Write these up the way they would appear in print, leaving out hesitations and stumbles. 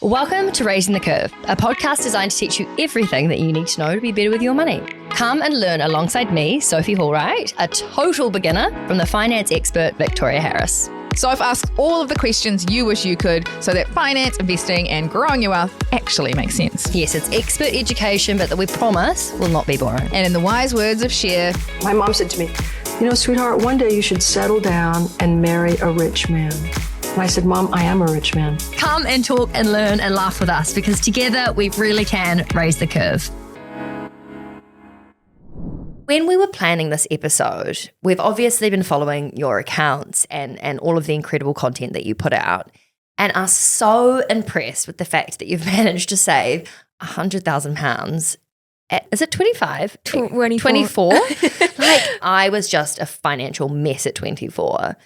Welcome to Raising the Curve, a podcast designed to teach you everything that you need to know to be better with your money. Come and learn alongside me, Sophie Hallwright, a total beginner from the finance expert, Victoria Harris. So I've asked all of the questions you wish you could so that finance, investing and growing your wealth actually makes sense. Yes, it's expert education, but that we promise will not be boring. And in the wise words of Cher, my mom said to me, you know, sweetheart, one day you should settle down and marry a rich man. And I said, Mom, I am a rich man. Come and talk and learn and laugh with us because together we really can raise the curve. When we were planning this episode, we've obviously been following your accounts and all of the incredible content that you put out and are so impressed with the fact that you've managed to save £100,000 is it 25? 24? Like, I was just a financial mess at 24.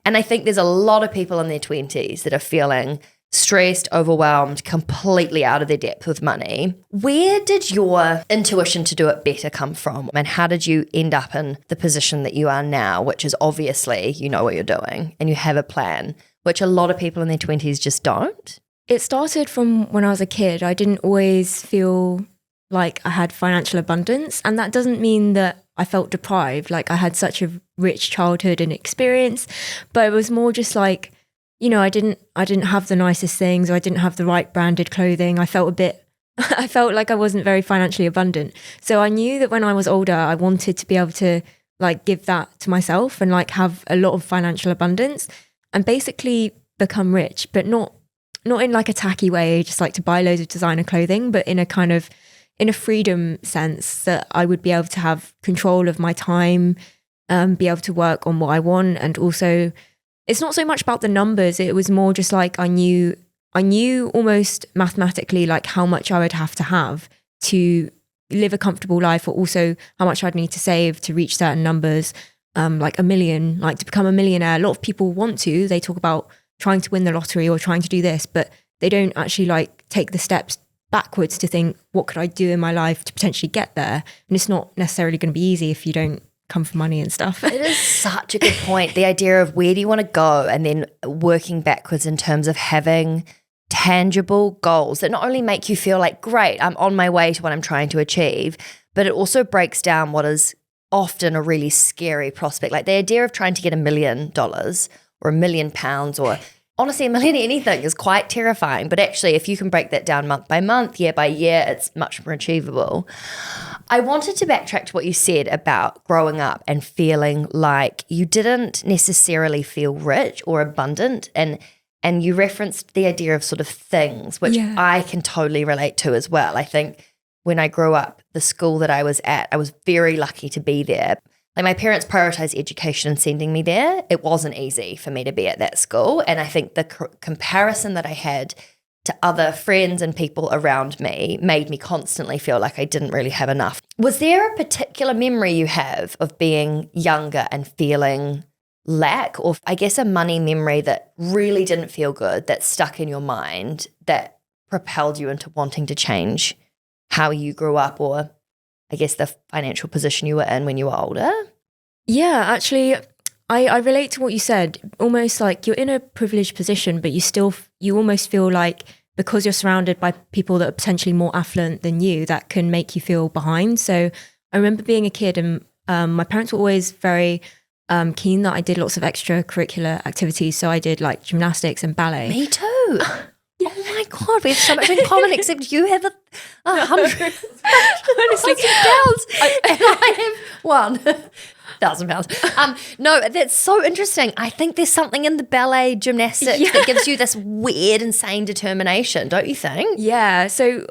And I think there's a lot of people in their 20s that are feeling stressed, overwhelmed, completely out of their depth with money. Where did your intuition to do it better come from? And how did you end up in the position that you are now, which is obviously you know what you're doing and you have a plan, which a lot of people in their 20s just don't? It started from when I was a kid. I didn't always feel like I had financial abundance, and that doesn't mean that I felt deprived. Like, I had such a rich childhood and experience, but it was more just like, you know, I didn't have the nicest things, or I didn't have the right branded clothing. I felt like I wasn't very financially abundant. So I knew that when I was older, I wanted to be able to like give that to myself and like have a lot of financial abundance and basically become rich, but not in like a tacky way, just like to buy loads of designer clothing, but in a freedom sense that I would be able to have control of my time, be able to work on what I want. And also, it's not so much about the numbers. It was more just like I knew almost mathematically like how much I would have to live a comfortable life, or also how much I'd need to save to reach certain numbers, like $1 million, like to become a millionaire. A lot of people want to. They talk about trying to win the lottery or trying to do this, but they don't actually like take the steps backwards to think, what could I do in my life to potentially get there? And it's not necessarily going to be easy if you don't come for money and stuff. It is such a good point. The idea of where do you want to go and then working backwards in terms of having tangible goals that not only make you feel like, great, I'm on my way to what I'm trying to achieve, but it also breaks down what is often a really scary prospect. Like the idea of trying to get $1 million or £1 million or honestly, $1 million anything is quite terrifying. But actually, if you can break that down month by month, year by year, it's much more achievable. I wanted to backtrack to what you said about growing up and feeling like you didn't necessarily feel rich or abundant. And you referenced the idea of sort of things, which I can totally relate to as well. I think when I grew up, the school that I was at, I was very lucky to be there. Like my parents prioritized education and sending me there. It wasn't easy for me to be at that school. And I think the comparison that I had to other friends and people around me made me constantly feel like I didn't really have enough. Was there a particular memory you have of being younger and feeling lack, or I guess a money memory that really didn't feel good, that stuck in your mind, that propelled you into wanting to change how you grew up, or I guess the financial position you were in when you were older? Yeah, actually, I relate to what you said. Almost like you're in a privileged position, but you almost feel like because you're surrounded by people that are potentially more affluent than you, that can make you feel behind. So I remember being a kid and my parents were always very keen that I did lots of extracurricular activities. So I did like gymnastics and ballet. Me too. Oh my God, we have so much in common, except you have 100 honestly pounds and I have £1,000. No, that's so interesting. I think there's something in the ballet gymnastics that gives you this weird, insane determination, don't you think? Yeah. So,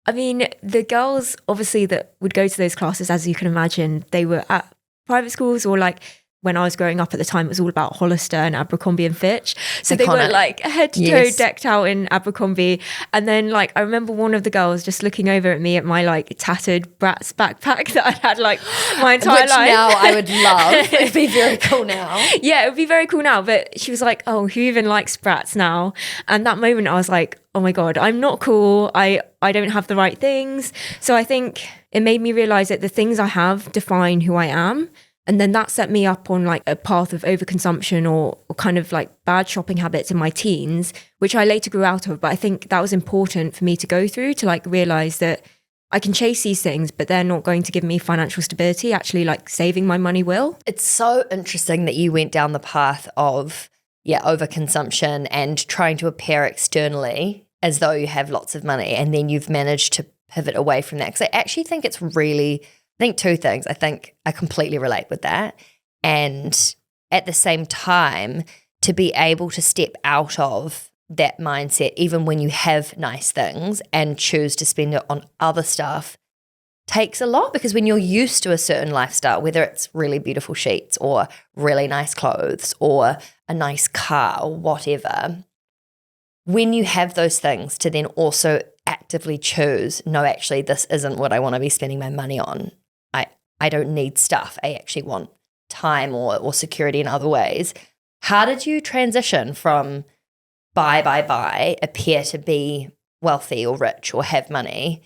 I mean, the girls obviously that would go to those classes, as you can imagine, they were at private schools, or like when I was growing up at the time, it was all about Hollister and Abercrombie and Fitch. So they were like head to toe decked out in Abercrombie. And then like, I remember one of the girls just looking over at me at my like tattered Bratz backpack that I'd had like my entire Which life. now I would love. It'd be very cool now. Yeah, it would be very cool now. But she was like, oh, who even likes Bratz now? And that moment I was like, oh my God, I'm not cool. I don't have the right things. So I think it made me realize that the things I have define who I am. And then that set me up on like a path of overconsumption or kind of like bad shopping habits in my teens, which I later grew out of. But I think that was important for me to go through, to like realize that I can chase these things, but they're not going to give me financial stability. Actually, like saving my money will. It's so interesting that you went down the path of, overconsumption and trying to appear externally as though you have lots of money, and then you've managed to pivot away from that. Because I actually think it's really, I think two things. I think I completely relate with that. And at the same time, to be able to step out of that mindset, even when you have nice things, and choose to spend it on other stuff, takes a lot, because when you're used to a certain lifestyle, whether it's really beautiful sheets or really nice clothes or a nice car or whatever, when you have those things, to then also actively choose, no, actually, this isn't what I want to be spending my money on. I don't need stuff. I actually want time or security in other ways. How did you transition from buy, appear to be wealthy or rich or have money,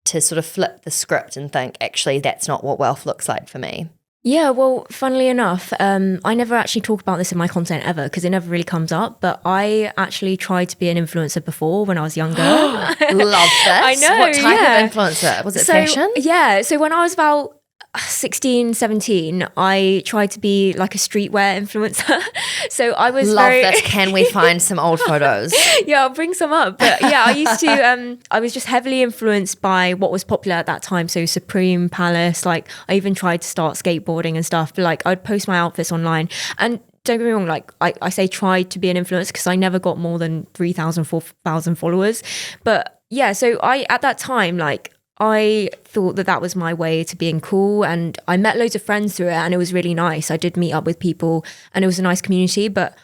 to sort of flip the script and think, actually, that's not what wealth looks like for me? Yeah, well, funnily enough, I never actually talk about this in my content ever because it never really comes up. But I actually tried to be an influencer before when I was younger. Love this. I know. What type of influencer? Was it fashion? Yeah. So when I was about 16, 17, I tried to be like a streetwear influencer. So I was Love this. Can we find some old photos? Yeah, I'll bring some up. But yeah, I used to, I was just heavily influenced by what was popular at that time. So Supreme, Palace, like I even tried to start skateboarding and stuff. But like I'd post my outfits online. And don't get me wrong, like I say tried to be an influencer because I never got more than 3,000, 4,000 followers. But yeah, so at that time, like I thought that was my way to being cool, and I met loads of friends through it, and it was really nice. I did meet up with people and it was a nice community, but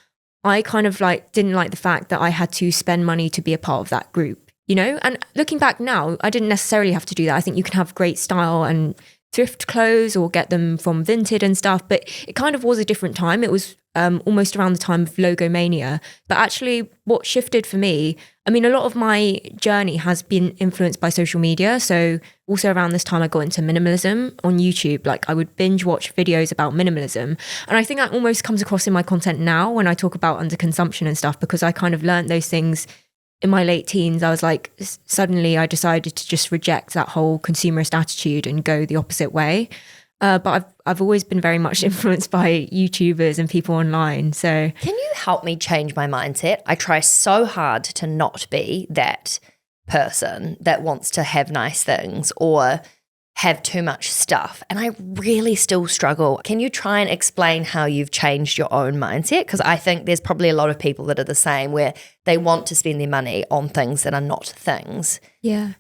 I kind of like didn't like the fact that I had to spend money to be a part of that group, you know? And looking back now, I didn't necessarily have to do that. I think you can have great style and thrift clothes or get them from Vinted and stuff, but it kind of was a different time. It was almost around the time of logo mania. But actually what shifted for me, I mean, a lot of my journey has been influenced by social media. So also around this time I got into minimalism on YouTube. Like I would binge watch videos about minimalism. And I think that almost comes across in my content now when I talk about underconsumption and stuff, because I kind of learned those things in my late teens. I was like, suddenly I decided to just reject that whole consumerist attitude and go the opposite way. But I've always been very much influenced by YouTubers and people online. So can you help me change my mindset? I try so hard to not be that person that wants to have nice things or have too much stuff. And I really still struggle. Can you try and explain how you've changed your own mindset? Because I think there's probably a lot of people that are the same, where they want to spend their money on things that are not things. Yeah.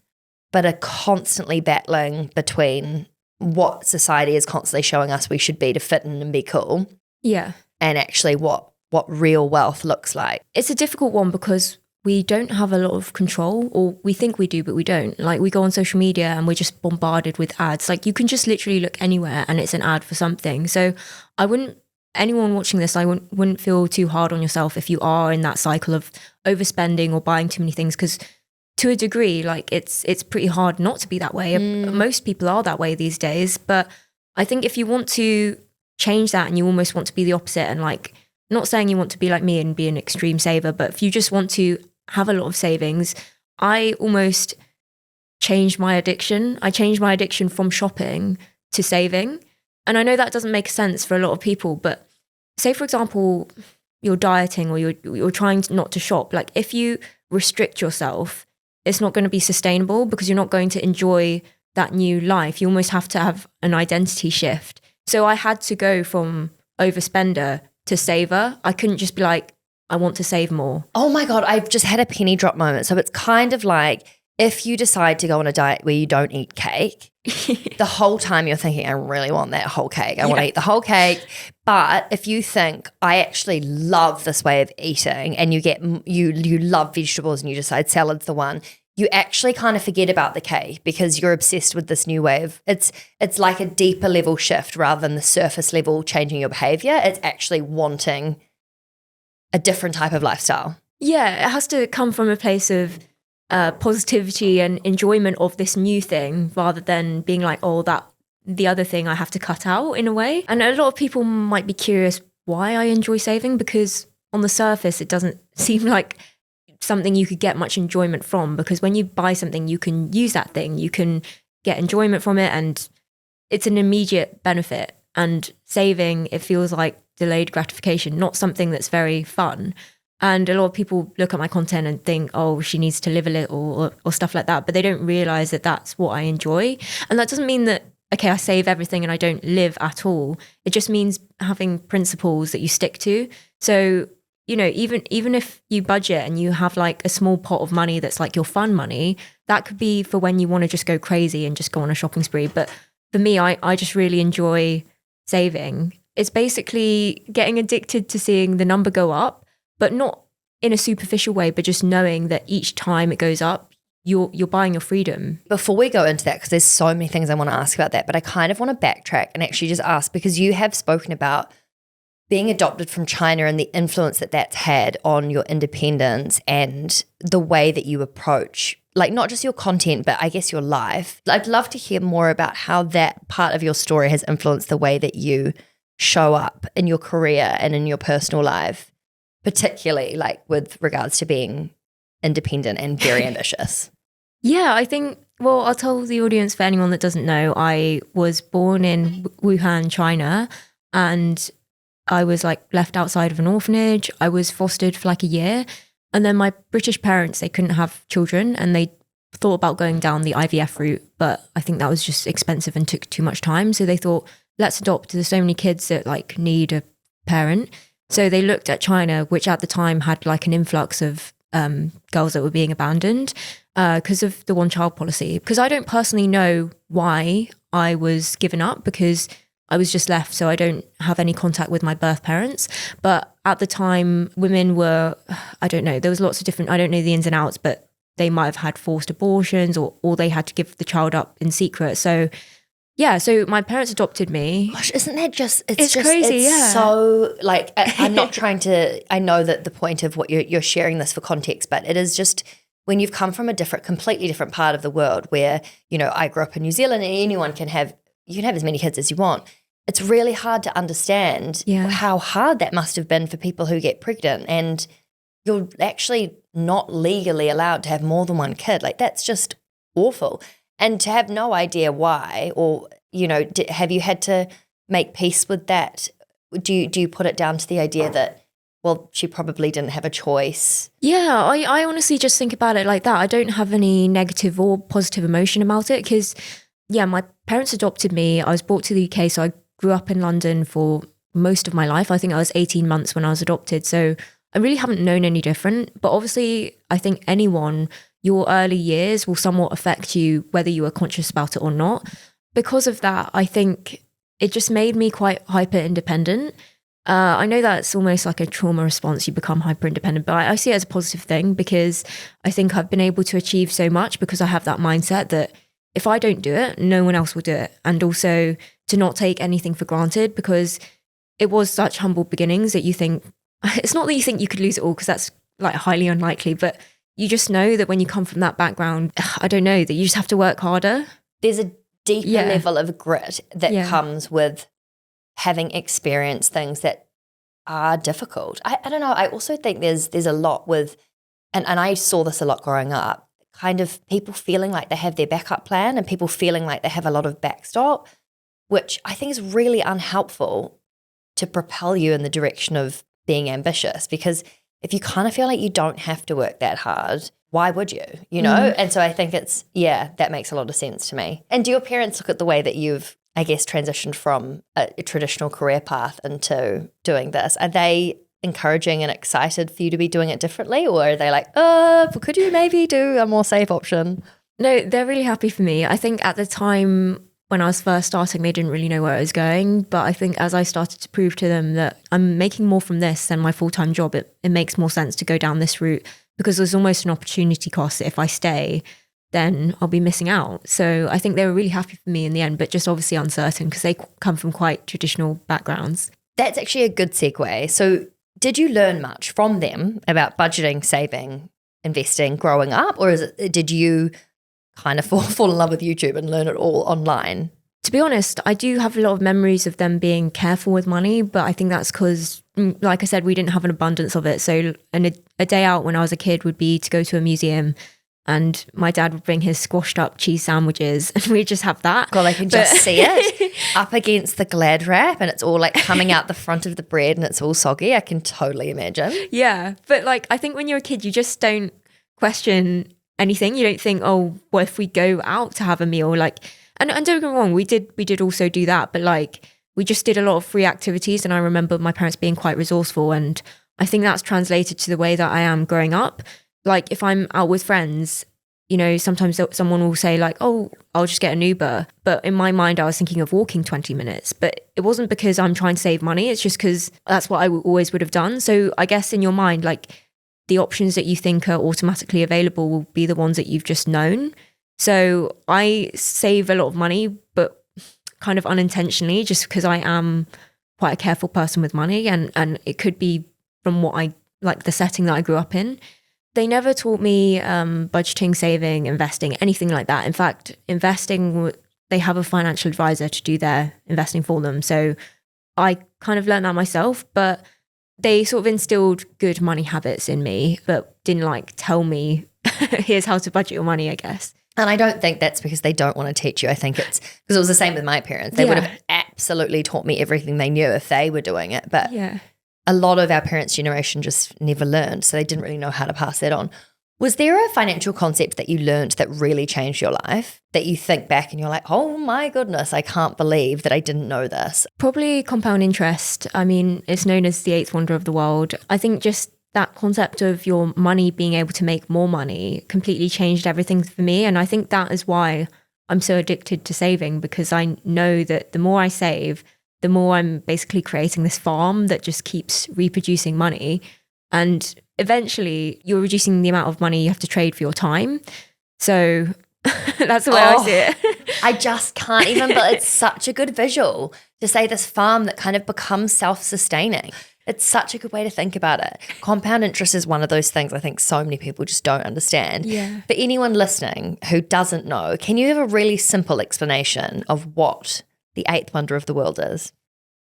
But are constantly battling between what society is constantly showing us we should be to fit in and be cool. Yeah. And actually what real wealth looks like. It's a difficult one because we don't have a lot of control, or we think we do, but we don't. Like we go on social media and we're just bombarded with ads. Like you can just literally look anywhere and it's an ad for something. So anyone watching this, I wouldn't feel too hard on yourself if you are in that cycle of overspending or buying too many things, because to a degree, like it's pretty hard not to be that way. Most people are that way these days. But I think if you want to change that and you almost want to be the opposite, and like, not saying you want to be like me and be an extreme saver, but if you just want to have a lot of savings, I almost changed my addiction. I changed my addiction from shopping to saving. And I know that doesn't make sense for a lot of people, but say, for example, you're dieting or you're trying not to shop. Like if you restrict yourself, it's not going to be sustainable because you're not going to enjoy that new life. You almost have to have an identity shift. So I had to go from overspender to saver. I couldn't just be like, I want to save more. Oh my God, I've just had a penny drop moment. So it's kind of like if you decide to go on a diet where you don't eat cake, the whole time you're thinking, I really want that whole cake. I want to eat the whole cake. But if you think, I actually love this way of eating, and you love vegetables and you decide salad's the one, you actually kind of forget about the cake because you're obsessed with this new way of, it's like a deeper level shift rather than the surface level changing your behavior. It's actually wanting a different type of lifestyle. Yeah, it has to come from a place of positivity and enjoyment of this new thing, rather than being like, oh, that the other thing I have to cut out in a way. And a lot of people might be curious why I enjoy saving, because on the surface, it doesn't seem like something you could get much enjoyment from, because when you buy something, you can use that thing, you can get enjoyment from it, and it's an immediate benefit. And saving, it feels like delayed gratification, not something that's very fun. And a lot of people look at my content and think, oh, she needs to live a little or stuff like that, but they don't realize that that's what I enjoy. And that doesn't mean that, okay, I save everything and I don't live at all. It just means having principles that you stick to. So, you know, even if you budget and you have like a small pot of money that's like your fun money, that could be for when you want to just go crazy and just go on a shopping spree. But for me, I just really enjoy saving. It's basically getting addicted to seeing the number go up, but not in a superficial way, but just knowing that each time it goes up, you're buying your freedom. Before we go into that, because there's so many things I want to ask about that, but I kind of want to backtrack and actually just ask, because you have spoken about being adopted from China and the influence that that's had on your independence and the way that you approach, like not just your content, but I guess your life. I'd love to hear more about how that part of your story has influenced the way that you show up in your career and in your personal life, particularly like with regards to being independent and very ambitious. Yeah, I think, well, I'll tell the audience, for anyone that doesn't know, I was born in Wuhan, China, and I was like left outside of an orphanage. I was fostered for like a year. And then my British parents, they couldn't have children and they thought about going down the IVF route, but I think that was just expensive and took too much time. So they thought, let's adopt. There's so many kids that like need a parent. So they looked at China, which at the time had like an influx of girls that were being abandoned because of the one-child policy. Because I don't personally know why I was given up, because I was just left, so I don't have any contact with my birth parents. But at the time, women were, I don't know, there was lots of different, I don't know the ins and outs, but they might have had forced abortions or they had to give the child up in secret. So yeah, so my parents adopted me. Gosh, isn't that just, It's crazy, yeah. So like, I'm not trying to, I know that the point of what you're sharing this for context, but it is just when you've come from a completely different part of the world where, you know, I grew up in New Zealand and anyone can have as many kids as you want. It's really hard to understand how hard that must have been for people who get pregnant, and you're actually not legally allowed to have more than one kid. Like, that's just awful. And to have no idea why, or, you know, have you had to make peace with that? Do you put it down to the idea that, well, she probably didn't have a choice? Yeah, I honestly just think about it like that. I don't have any negative or positive emotion about it because, yeah, my parents adopted me. I was brought to the UK, so I grew up in London for most of my life. I think I was 18 months when I was adopted. So I really haven't known any different. But obviously, I think anyone, your early years will somewhat affect you whether you are conscious about it or not. Because of that, I think it just made me quite hyper independent. I know that's almost like a trauma response. You become hyper independent, but I see it as a positive thing because I think I've been able to achieve so much because I have that mindset that if I don't do it, no one else will do it. And also to not take anything for granted, because it was such humble beginnings that you think, it's not that you think you could lose it all, because that's like highly unlikely, but you just know that when you come from that background, I don't know, that you just have to work harder. There's a deeper level of grit that comes with having experienced things that are difficult. I don't know. I also think there's a lot with, and I saw this a lot growing up, kind of people feeling like they have their backup plan and people feeling like they have a lot of backstop, which I think is really unhelpful to propel you in the direction of being ambitious. Because if you kind of feel like you don't have to work that hard, why would you, you know? And so I think that makes a lot of sense to me. And do your parents look at the way that you've, I guess, transitioned from a traditional career path into doing this? Are they encouraging and excited for you to be doing it differently? Or are they like, could you maybe do a more safe option? No, they're really happy for me. I think at the time when I was first starting, they didn't really know where I was going. But I think as I started to prove to them that I'm making more from this than my full-time job, it makes more sense to go down this route, because there's almost an opportunity cost that if I stay, then I'll be missing out. So I think they were really happy for me in the end, but just obviously uncertain because they come from quite traditional backgrounds. That's actually a good segue. So did you learn much from them about budgeting, saving, investing growing up? Or did you kind of fall in love with YouTube and learn it all online? To be honest, I do have a lot of memories of them being careful with money, but I think that's because, like I said, we didn't have an abundance of it. So a day out when I was a kid would be to go to a museum, and my dad would bring his squashed up cheese sandwiches and we'd just have that. God, I can just see it up against the Glad wrap, and it's all like coming out the front of the bread and it's all soggy. I can totally imagine. Yeah. But like, I think when you're a kid, you just don't question anything. You don't think, oh, what if we go out to have a meal? Like, and don't get me wrong, we did also do that, but like, we just did a lot of free activities. And I remember my parents being quite resourceful, and I think that's translated to the way that I am growing up. Like, if I'm out with friends, you know, sometimes someone will say like, oh, I'll just get an Uber. But in my mind, I was thinking of walking 20 minutes. But it wasn't because I'm trying to save money. It's just because that's what I always would have done. So I guess in your mind, like, the options that you think are automatically available will be the ones that you've just known. So I save a lot of money, but kind of unintentionally, just because I am quite a careful person with money. And it could be from what I, like, the setting that I grew up in. They never taught me budgeting, saving, investing, anything like that. In fact, investing, they have a financial advisor to do their investing for them. So I kind of learned that myself, but they sort of instilled good money habits in me, but didn't like tell me, here's how to budget your money, I guess. And I don't think that's because they don't want to teach you. I think it's because it was the same with my parents. They would have absolutely taught me everything they knew if they were doing it. But a lot of our parents' generation just never learned, so they didn't really know how to pass that on. Was there a financial concept that you learned that really changed your life, that you think back and you're like, oh my goodness, I can't believe that I didn't know this? Probably compound interest. I mean, it's known as the eighth wonder of the world. I think just that concept of your money being able to make more money completely changed everything for me. And I think that is why I'm so addicted to saving, because I know that the more I save, the more I'm basically creating this farm that just keeps reproducing money. And eventually you're reducing the amount of money you have to trade for your time. So that's the way I see it. I just can't even, but it's such a good visual to say this farm that kind of becomes self-sustaining. It's such a good way to think about it. Compound interest is one of those things I think so many people just don't understand. Yeah. For anyone listening who doesn't know, can you give a really simple explanation of what the eighth wonder of the world is?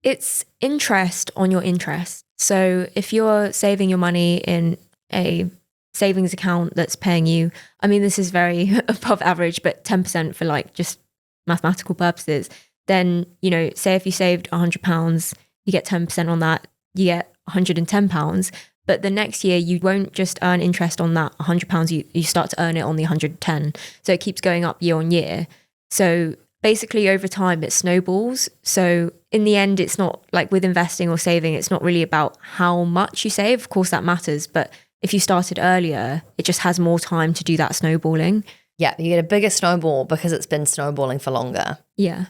It's interest on your interest. So if you're saving your money in a savings account that's paying you, I mean, this is very above average, but 10% for like just mathematical purposes, then, you know, say if you saved £100, you get 10% on that, you get £110. But the next year, you won't just earn interest on that £100, you start to earn it on the 110. So it keeps going up year on year. So basically over time it snowballs. So in the end, it's not like with investing or saving, it's not really about how much you save. Of course that matters, but if you started earlier, it just has more time to do that snowballing. Yeah, you get a bigger snowball because it's been snowballing for longer. Yeah.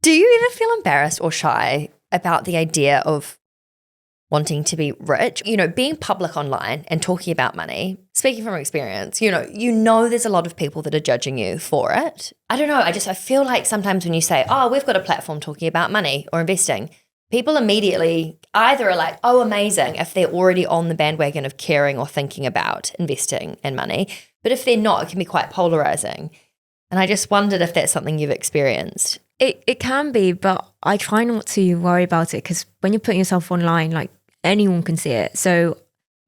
Do you ever feel embarrassed or shy about the idea of wanting to be rich? You know, being public online and talking about money, speaking from experience, you know there's a lot of people that are judging you for it. I don't know, I feel like sometimes when you say, oh, we've got a platform talking about money or investing, people immediately either are like, oh, amazing, if they're already on the bandwagon of caring or thinking about investing in money. But if they're not, it can be quite polarizing. And I just wondered if that's something you've experienced. It can be, but I try not to worry about it, because when you're putting yourself online, like, anyone can see it. So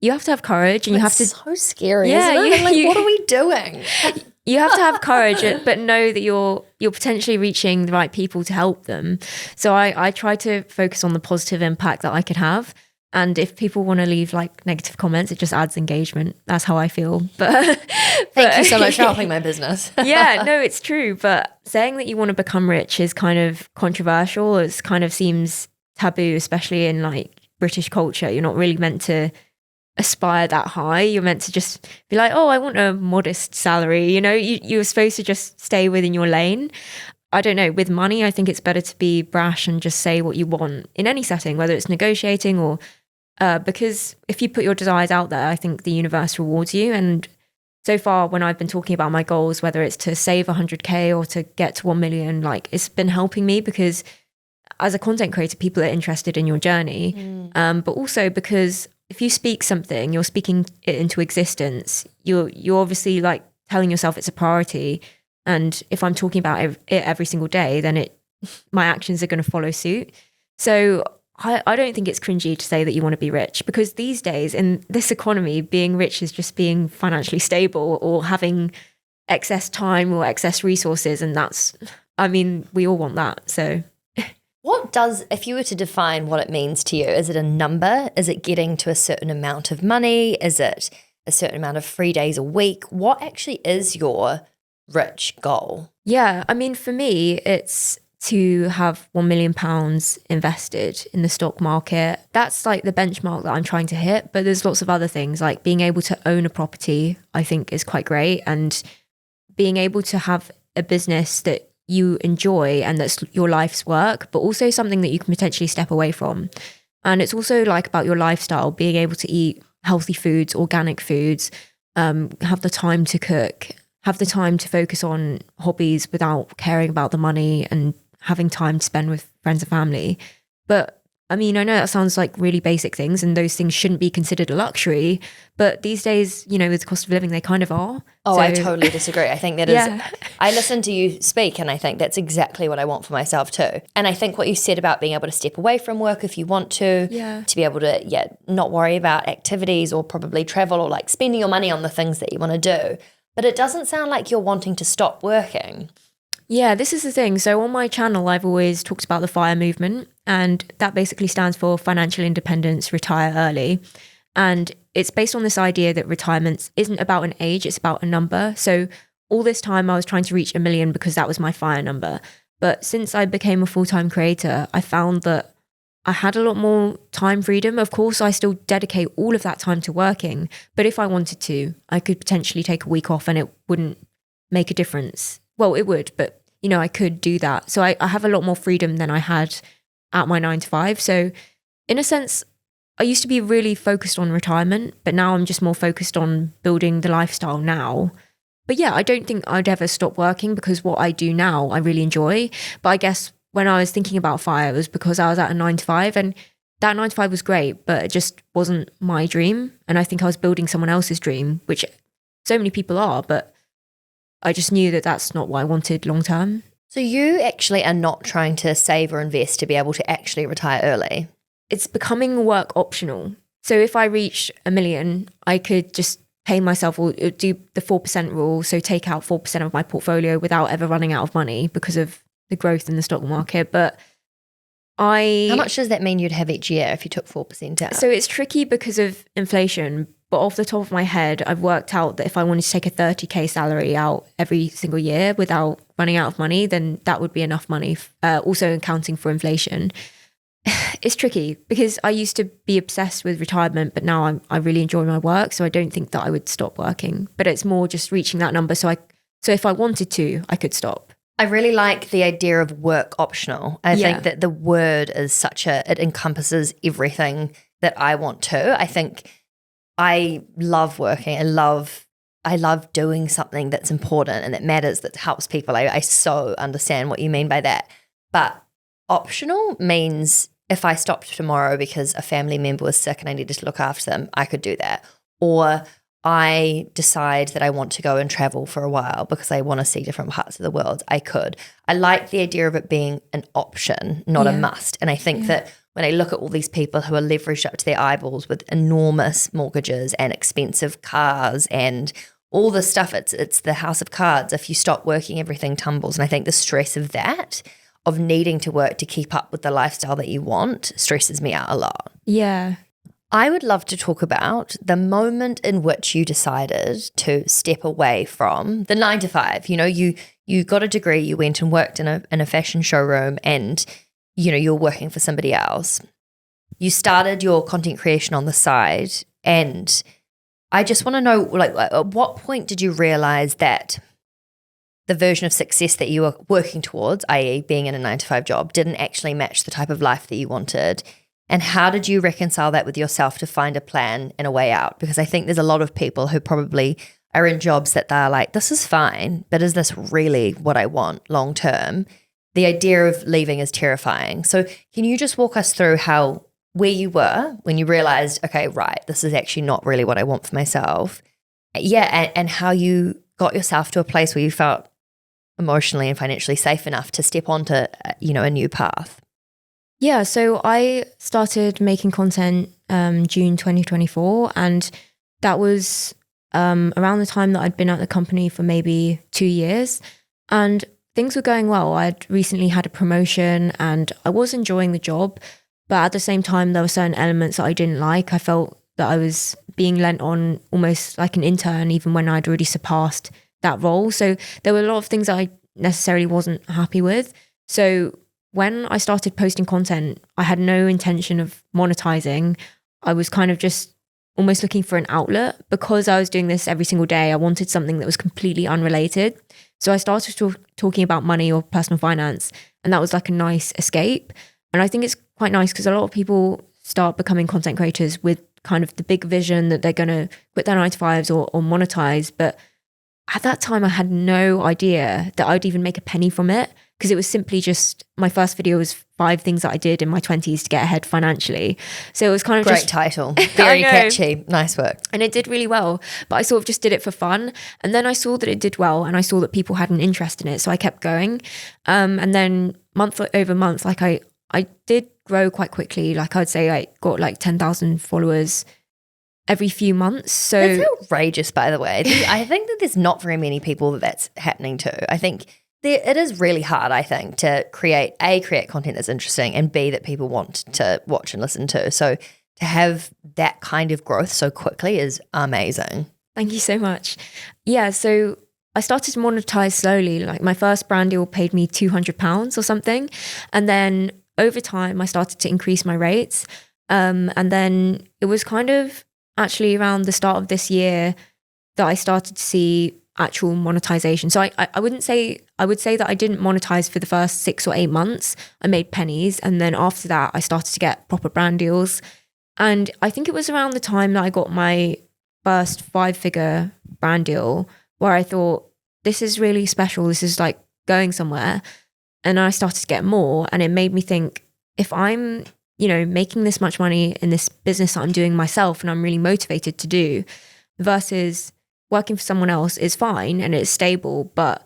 you have to have courage, and you have to. So scary, isn't it? Like, what are we doing? You have to have courage, but know that you're potentially reaching the right people to help them. So I try to focus on the positive impact that I could have. And if people want to leave like negative comments, it just adds engagement. That's how I feel. But thank you so much for helping my business. Yeah, no, it's true. But saying that you want to become rich is kind of controversial. It kind of seems taboo, especially in like British culture. You're not really meant to aspire that high. You're meant to just be like, oh, I want a modest salary. You know, you're supposed to just stay within your lane. I don't know, with money, I think it's better to be brash and just say what you want in any setting, whether it's negotiating or because if you put your desires out there, I think the universe rewards you. And so far, when I've been talking about my goals, whether it's to save 100K or to get to 1 million, like, it's been helping me, because as a content creator, people are interested in your journey. But also because if you speak something, you're speaking it into existence. You're obviously like telling yourself it's a priority. And if I'm talking about it every single day, then my actions are going to follow suit. So I don't think it's cringy to say that you want to be rich, because these days in this economy, being rich is just being financially stable or having excess time or excess resources. And we all want that. So if you were to define what it means to you, is it a number? Is it getting to a certain amount of money? Is it a certain amount of free days a week? What actually is your rich goal? Yeah, for me, it's to have £1 million invested in the stock market. That's like the benchmark that I'm trying to hit. But there's lots of other things, like being able to own a property, I think is quite great. And being able to have a business that you enjoy and that's your life's work, but also something that you can potentially step away from. And it's also like about your lifestyle, being able to eat healthy foods, organic foods, have the time to cook, have the time to focus on hobbies without caring about the money, and having time to spend with friends and family. But I know that sounds like really basic things, and those things shouldn't be considered a luxury. But these days, with the cost of living, they kind of are. Oh, I totally disagree. I think that Yeah. I listen to you speak, and I think that's exactly what I want for myself too. And I think what you said about being able to step away from work if you want to be able to, not worry about activities or probably travel or like spending your money on the things that you want to do. But it doesn't sound like you're wanting to stop working. Yeah, this is the thing. So on my channel, I've always talked about the FIRE movement, and that basically stands for Financial Independence, Retire Early. And it's based on this idea that retirement isn't about an age, it's about a number. So all this time I was trying to reach 1 million because that was my FIRE number. But since I became a full-time creator, I found that I had a lot more time freedom. Of course, I still dedicate all of that time to working, but if I wanted to, I could potentially take a week off and it wouldn't make a difference. Well, it would, but I could do that. So I have a lot more freedom than I had at my 9 to 5. So in a sense, I used to be really focused on retirement, but now I'm just more focused on building the lifestyle now. But yeah, I don't think I'd ever stop working, because what I do now, I really enjoy. But I guess when I was thinking about FIRE, it was because I was at a 9 to 5, and that 9 to 5 was great, but it just wasn't my dream. And I think I was building someone else's dream, which so many people are, but I just knew that that's not what I wanted long term. So you actually are not trying to save or invest to be able to actually retire early? It's becoming work optional. So if I reach 1 million, I could just pay myself or do the 4% rule. So take out 4% of my portfolio without ever running out of money because of the growth in the stock market. But how much does that mean you'd have each year if you took 4% out? So it's tricky because of inflation. But off the top of my head, I've worked out that if I wanted to take a 30k salary out every single year without running out of money, then that would be enough money, also accounting for inflation. It's tricky because I used to be obsessed with retirement, but now I really enjoy my work. So I don't think that I would stop working, but it's more just reaching that number. So if I wanted to, I could stop. I really like the idea of work optional. I think that the word is it encompasses everything that I want to. I think I love working. I love doing something that's important and that matters, that helps people. I so understand what you mean by that. But optional means if I stopped tomorrow because a family member was sick and I needed to look after them, I could do that. Or I decide that I want to go and travel for a while because I want to see different parts of the world, I could. I like the idea of it being an option, not a must. And I think that when I look at all these people who are leveraged up to their eyeballs with enormous mortgages and expensive cars and all this stuff, it's the house of cards. If you stop working, everything tumbles. And I think the stress of that, of needing to work to keep up with the lifestyle that you want, stresses me out a lot. Yeah. I would love to talk about the moment in which you decided to step away from the 9 to 5. You got a degree, you went and worked in a fashion showroom, and you're working for somebody else. You started your content creation on the side, and I just want to know, like, at what point did you realize that the version of success that you were working towards, i.e. being in a 9 to 5 job, didn't actually match the type of life that you wanted? And how did you reconcile that with yourself to find a plan and a way out? Because I think there's a lot of people who probably are in jobs that they're like, this is fine, but is this really what I want long term? The idea of leaving is terrifying. So can you just walk us through where you were when you realized, okay, right, this is actually not really what I want for myself. Yeah, and how you got yourself to a place where you felt emotionally and financially safe enough to step onto, a new path? Yeah, so I started making content June 2024, and that was around the time that I'd been at the company for maybe 2 years, and things were going well. I'd recently had a promotion and I was enjoying the job, but at the same time, there were certain elements that I didn't like. I felt that I was being lent on almost like an intern, even when I'd already surpassed that role. So there were a lot of things that I necessarily wasn't happy with. So when I started posting content, I had no intention of monetizing. I was kind of just almost looking for an outlet. Because I was doing this every single day, I wanted something that was completely unrelated. So I started talking about money or personal finance, and that was like a nice escape. And I think it's quite nice because a lot of people start becoming content creators with kind of the big vision that they're going to quit their 9-to-5s or monetize. But at that time, I had no idea that I'd even make a penny from it, because it was simply just, my first video was 5 things that I did in my 20s to get ahead financially. So it was kind of Great just... title. Very catchy. Nice work. And it did really well, but I sort of just did it for fun. And then I saw that it did well, and I saw that people had an interest in it. So I kept going. And then month over month, like I did grow quite quickly. Like I'd say I got like 10,000 followers every few months. So it's outrageous, by the way. I think that there's not very many people that's happening to. I think it is really hard, I think, to create content that's interesting, and B, that people want to watch and listen to. So to have that kind of growth so quickly is amazing. Thank you so much. Yeah, so I started to monetize slowly. Like my first brand deal paid me £200 or something. And then over time, I started to increase my rates. And then it was kind of actually around the start of this year that I started to see actual monetization. So I would say that I didn't monetize for the first 6 or 8 months. I made pennies. And then after that, I started to get proper brand deals. And I think it was around the time that I got my first 5-figure brand deal where I thought, this is really special. This is like going somewhere. And I started to get more. And it made me think, if I'm, making this much money in this business that I'm doing myself and I'm really motivated to do, versus working for someone else is fine and it's stable, but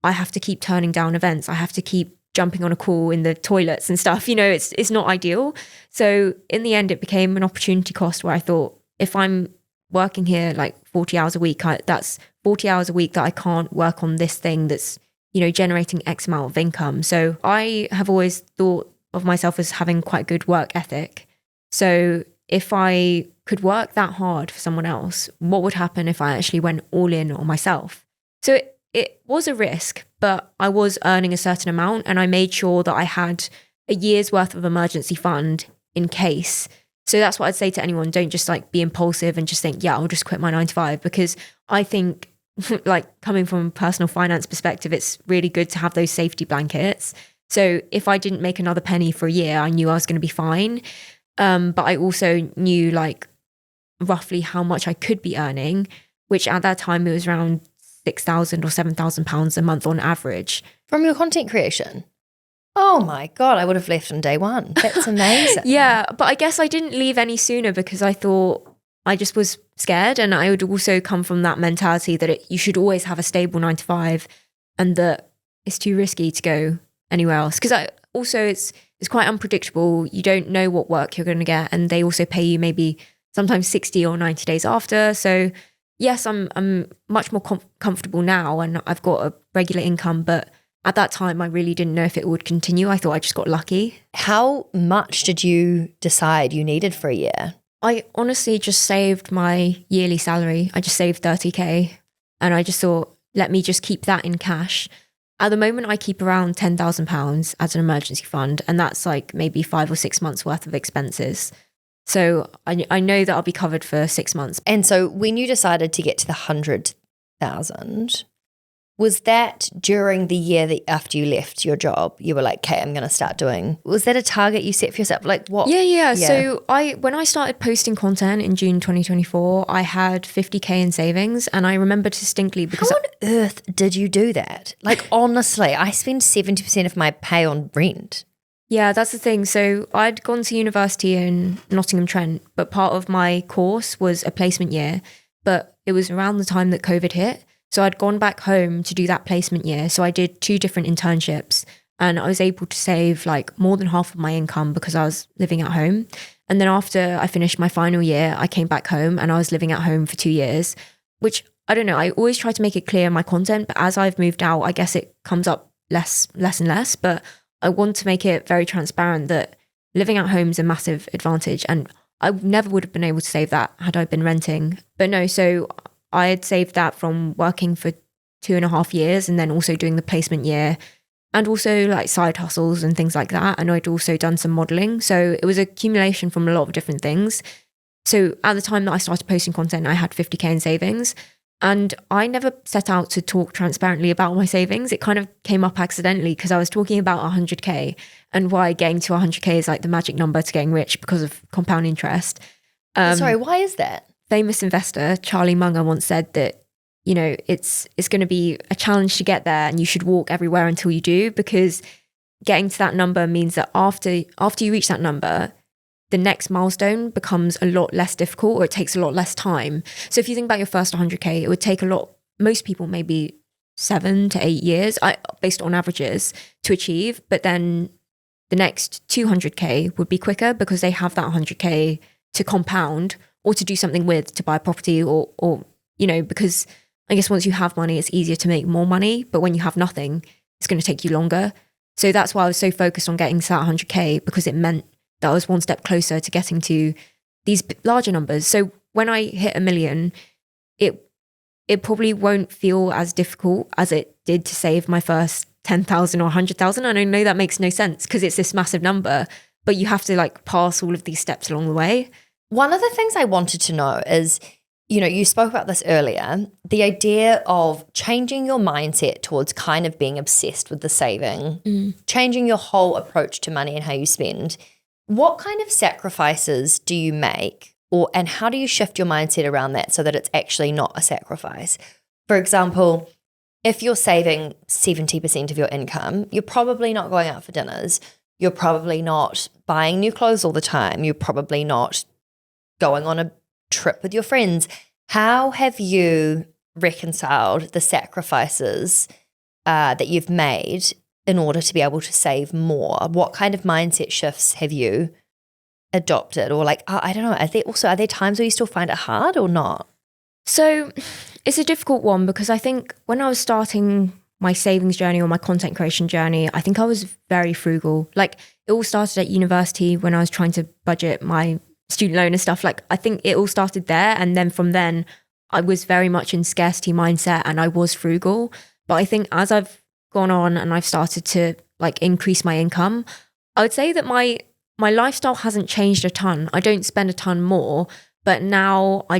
I have to keep turning down events. I have to keep jumping on a call in the toilets and stuff. It's not ideal. So in the end, it became an opportunity cost where I thought, if I'm working here like 40 hours a week, that's 40 hours a week that I can't work on this thing that's, generating X amount of income. So I have always thought of myself as having quite good work ethic. So if I could work that hard for someone else, what would happen if I actually went all in on myself? So it was a risk, but I was earning a certain amount, and I made sure that I had a year's worth of emergency fund in case. So that's what I'd say to anyone. Don't just like be impulsive and just think, yeah, I'll just quit my 9-to-5, because I think like coming from a personal finance perspective, it's really good to have those safety blankets. So if I didn't make another penny for a year, I knew I was going to be fine. But I also knew like roughly how much I could be earning, which at that time it was around £6,000 or £7,000 a month on average. From your content creation? Oh my God, I would have left on day one. That's amazing. Yeah, but I guess I didn't leave any sooner because I thought I just was scared. And I would also come from that mentality that you should always have a stable 9-to-5, and that it's too risky to go anywhere else. Because it's quite unpredictable. You don't know what work you're going to get. And they also pay you maybe sometimes 60 or 90 days after. So yes, I'm much more comfortable now, and I've got a regular income. But at that time, I really didn't know if it would continue. I thought I just got lucky. How much did you decide you needed for a year? I honestly just saved my yearly salary. I just saved 30k, and I just thought, let me just keep that in cash. At the moment, I keep around £10,000 as an emergency fund, and that's like maybe 5 or 6 months worth of expenses. So I know that I'll be covered for 6 months. And so when you decided to get to the 100,000, was that during the year that after you left your job, you were like, okay, I'm going to start doing, was that a target you set for yourself? Like what? Yeah. So when I started posting content in June 2024, I had 50k in savings, and I remember distinctly because— How on earth did you do that? Like honestly, I spend 70% of my pay on rent. Yeah, that's the thing. So I'd gone to university in Nottingham-Trent, but part of my course was a placement year, but it was around the time that COVID hit. So I'd gone back home to do that placement year. So I did 2 different internships and I was able to save like more than half of my income because I was living at home. And then after I finished my final year, I came back home and I was living at home for 2 years, which I don't know. I always try to make it clear in my content, but as I've moved out, I guess it comes up less and less. But I want to make it very transparent that living at home is a massive advantage. And I never would have been able to save that had I been renting. But no, so I had saved that from working for 2.5 years and then also doing the placement year and also like side hustles and things like that. And I'd also done some modeling. So it was accumulation from a lot of different things. So at the time that I started posting content, I had 50K in savings. And I never set out to talk transparently about my savings. It kind of came up accidentally because I was talking about 100K and why getting to 100K is like the magic number to getting rich because of compound interest. Sorry, why is that? Famous investor Charlie Munger once said that, you know, it's going to be a challenge to get there and you should walk everywhere until you do, because getting to that number means that after you reach that number, the next milestone becomes a lot less difficult or it takes a lot less time. So if you think about your first 100K, it would take most people maybe 7 to 8 years, based on averages, to achieve. But then the next 200K would be quicker because they have that 100K to compound or to do something with, to buy a property or you know, because I guess once you have money, it's easier to make more money. But when you have nothing, it's going to take you longer. So that's why I was so focused on getting to that 100K, because it meant that I was one step closer to getting to these larger numbers. So when I hit 1 million, it probably won't feel as difficult as it did to save my first 10,000 or 100,000. And I know that makes no sense because it's this massive number, but you have to like pass all of these steps along the way. One of the things I wanted to know is, you know, you spoke about this earlier, the idea of changing your mindset towards kind of being obsessed with the saving, changing your whole approach to money and how you spend. What kind of sacrifices do you make, and how do you shift your mindset around that so that it's actually not a sacrifice? For example, if you're saving 70% of your income, you're probably not going out for dinners. You're probably not buying new clothes all the time. You're probably not going on a trip with your friends. How have you reconciled the sacrifices that you've made in order to be able to save more? What kind of mindset shifts have you adopted? Or like, I don't know, are there times where you still find it hard or not? So it's a difficult one because I think when I was starting my savings journey or my content creation journey, I think I was very frugal. Like it all started at university when I was trying to budget my student loan and stuff. Like I think it all started there. And then from then I was very much in scarcity mindset and I was frugal. But I think as I've gone on and I've started to like increase my income, I would say that my lifestyle hasn't changed a ton. I don't spend a ton more, but now I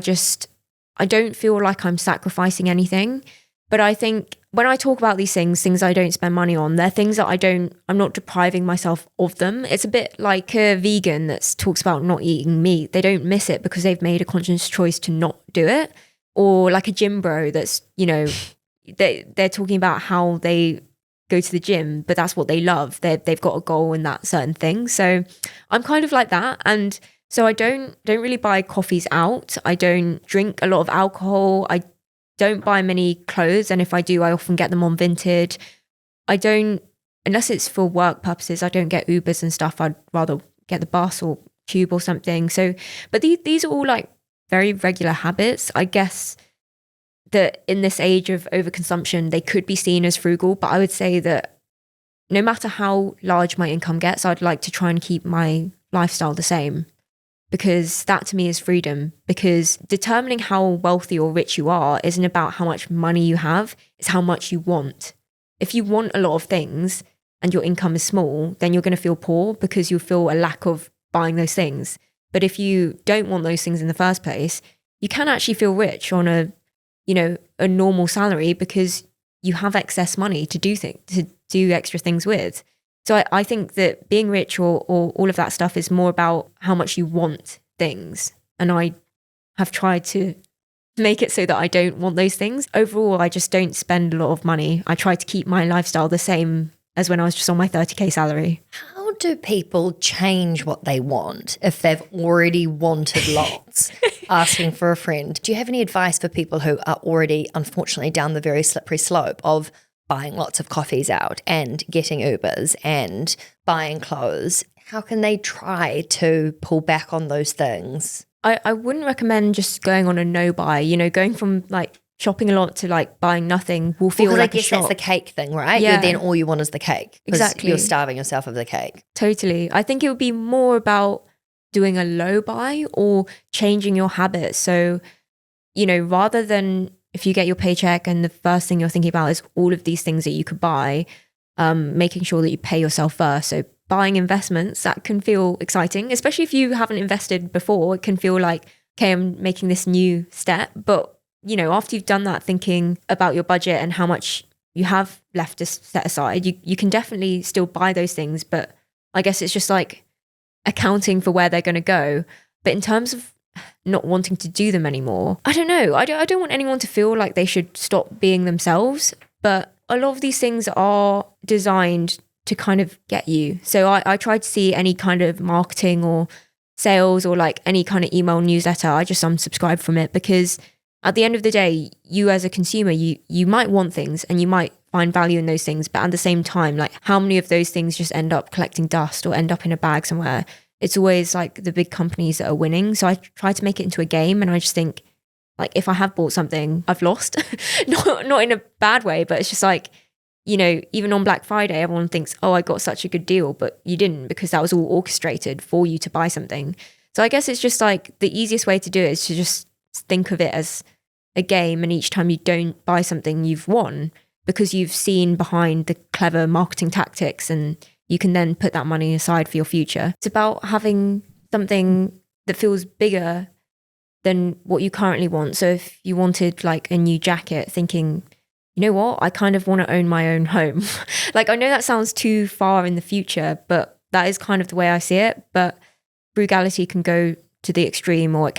don't feel like I'm sacrificing anything. But I think when I talk about these things I don't spend money on, they're things that I'm not depriving myself of them. It's a bit like a vegan that talks about not eating meat. They don't miss it because they've made a conscious choice to not do it. Or like a gym bro that's, you know, they're talking about how they go to the gym, but that's what they love. They've got a goal in that certain thing. So I'm kind of like that. And so I don't really buy coffees out. I don't drink a lot of alcohol. I don't buy many clothes. And if I do, I often get them on Vinted. I don't, unless it's for work purposes, I don't get Ubers and stuff. I'd rather get the bus or tube or something. So, but these are all like very regular habits. I guess that in this age of overconsumption, they could be seen as frugal, but I would say that no matter how large my income gets, I'd like to try and keep my lifestyle the same, because that to me is freedom. Because determining how wealthy or rich you are isn't about how much money you have, it's how much you want. If you want a lot of things and your income is small, then you're going to feel poor because you'll feel a lack of buying those things. But if you don't want those things in the first place, you can actually feel rich on a normal salary because you have excess money to do extra things with. So I think that being rich or all of that stuff is more about how much you want things. And I have tried to make it so that I don't want those things. Overall, I just don't spend a lot of money. I try to keep my lifestyle the same as when I was just on my 30K salary. How do people change what they want if they've already wanted lots? Asking for a friend. Do you have any advice for people who are already, unfortunately, down the very slippery slope of buying lots of coffees out and getting Ubers and buying clothes? How can they try to pull back on those things? I wouldn't recommend just going on a no buy, going from like shopping a lot to like buying nothing will feel like I guess a shock. that's the cake thing, right? Yeah. Then all you want is the cake. 'Cause Exactly. You're starving yourself of the cake. Totally. I think it would be more about doing a low buy or changing your habits. So, rather than if you get your paycheck and the first thing you're thinking about is all of these things that you could buy, making sure that you pay yourself first. So buying investments, that can feel exciting, especially if you haven't invested before. It can feel like, okay, I'm making this new step. But, after you've done that, thinking about your budget and how much you have left to set aside, you can definitely still buy those things. But I guess it's just like accounting for where they're going to go. But in terms of not wanting to do them anymore, I don't know. I don't want anyone to feel like they should stop being themselves. But a lot of these things are designed to kind of get you. So I try to see any kind of marketing or sales or like any kind of email newsletter. I just unsubscribe from it, because at the end of the day, you as a consumer, you might want things and you might find value in those things. But at the same time, like how many of those things just end up collecting dust or end up in a bag somewhere? It's always like the big companies that are winning. So I try to make it into a game, and I just think like if I have bought something, I've lost. not in a bad way, but it's just like, even on Black Friday, everyone thinks, oh, I got such a good deal, but you didn't, because that was all orchestrated for you to buy something. So I guess it's just like the easiest way to do it is to just think of it as a game, and each time you don't buy something, you've won, because you've seen behind the clever marketing tactics, and you can then put that money aside for your future. It's about having something that feels bigger than what you currently want. So if you wanted like a new jacket, thinking, you know what, I kind of want to own my own home. Like, I know that sounds too far in the future, but that is kind of the way I see it. But frugality can go to the extreme, or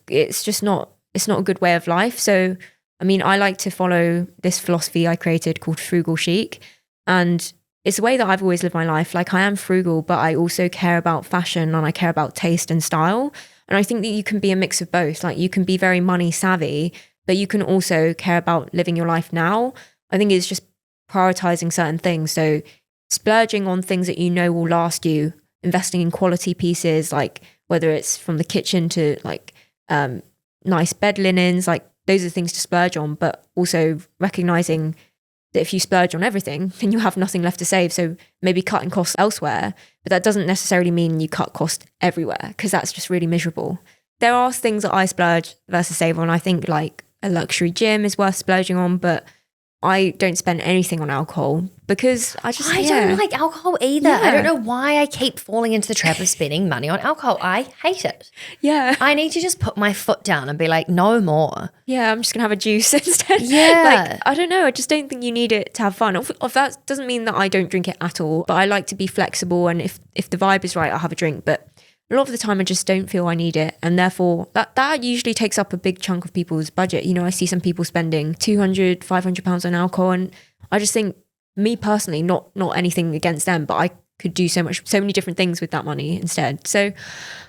it's not a good way of life. So, I mean, I like to follow this philosophy I created called Frugal Chic. And it's the way that I've always lived my life. Like, I am frugal, but I also care about fashion and I care about taste and style. And I think that you can be a mix of both. Like, you can be very money savvy, but you can also care about living your life now. I think it's just prioritizing certain things. So splurging on things that will last you, investing in quality pieces, like whether it's from the kitchen to like nice bed linens, like those are things to splurge on, but also recognizing that if you splurge on everything, then you have nothing left to save. So maybe cutting costs elsewhere, but that doesn't necessarily mean you cut cost everywhere, because that's just really miserable. There are things that I splurge versus save on. I think like a luxury gym is worth splurging on, but I don't spend anything on alcohol because I don't like alcohol either. Yeah. I don't know why I keep falling into the trap of spending money on alcohol. I hate it. Yeah. I need to just put my foot down and be like, no more. Yeah, I'm just going to have a juice instead. Yeah. Like, I don't know. I just don't think you need it to have fun. Of that doesn't mean that I don't drink it at all, but I like to be flexible. And if the vibe is right, I'll have a drink. But a lot of the time I just don't feel I need it. And therefore that usually takes up a big chunk of people's budget. I see some people spending £200, £500 on alcohol. And I just think, me personally, not anything against them, but I could do so many different things with that money instead. So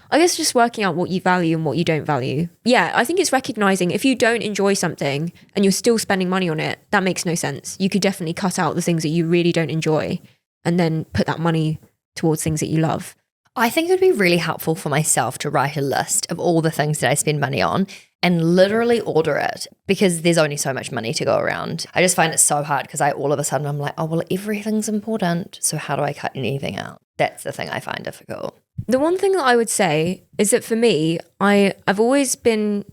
I guess just working out what you value and what you don't value. Yeah, I think it's recognizing if you don't enjoy something and you're still spending money on it, that makes no sense. You could definitely cut out the things that you really don't enjoy and then put that money towards things that you love. I think it would be really helpful for myself to write a list of all the things that I spend money on and literally order it, because there's only so much money to go around. I just find it so hard because all of a sudden I'm like, oh, well, everything's important. So how do I cut anything out? That's the thing I find difficult. The one thing that I would say is that for me, I've always been